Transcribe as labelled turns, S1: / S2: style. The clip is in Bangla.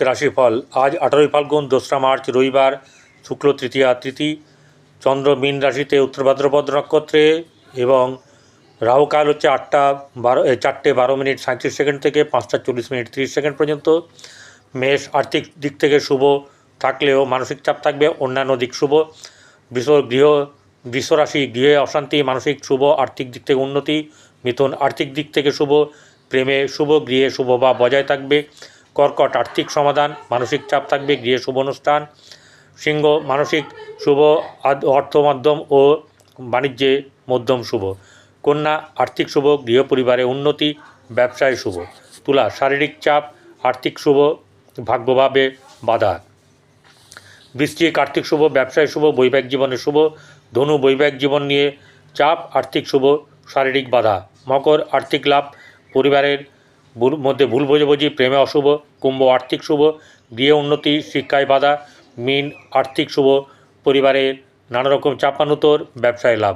S1: রাশিফল আজ 18 ফাল্গুন 2রা মার্চ রবিবার শুক্ল তৃতীয়া তিথি। চন্দ্র মীন রাশিতে উত্তর ভাদ্রপদ নক্ষত্রে এবং রাহুকাল হচ্ছে 4:12 থেকে 5:40 পর্যন্ত। মেষ আর্থিক দিক থেকে শুভ থাকলেও মানসিক চাপ থাকবে, অন্যান্য দিক শুভ। বৃষ রাশি গৃহে অশান্তি, মানসিক শুভ, আর্থিক দিক থেকে উন্নতি। মিথুন আর্থিক দিক থেকে শুভ, প্রেমে শুভ, গৃহে শুভ বা বজায় থাকবে। কর্কট আর্থিক সমাধান, মানসিক চাপ থাকবে, গৃহে শুভ অনুষ্ঠান। সিংহ মানসিক শুভ, অর্থ মধ্যম ও বাণিজ্যে মধ্যম শুভ। কন্যা আর্থিক শুভ, গৃহ পরিবারে উন্নতি, ব্যবসায় শুভ। তুলা শারীরিক চাপ, আর্থিক শুভ, ভাগ্যভাবে বাধা। বৃশ্চিক আর্থিক শুভ, ব্যবসায় শুভ, বৈবাহিক জীবনে শুভ। ধনু বৈবাহিক জীবন নিয়ে চাপ, আর্থিক শুভ, শারীরিক বাধা। মকর আর্থিক লাভ, পরিবারের মধ্যে ভুল বোঝাবুঝি, প্রেমে অশুভ। কুম্ভ আর্থিক শুভ, গৃহে উন্নতি, শিক্ষায় বাধা। মীন আর্থিক শুভ, পরিবারের নানা রকম চাপানুতর, ব্যবসায় লাভ।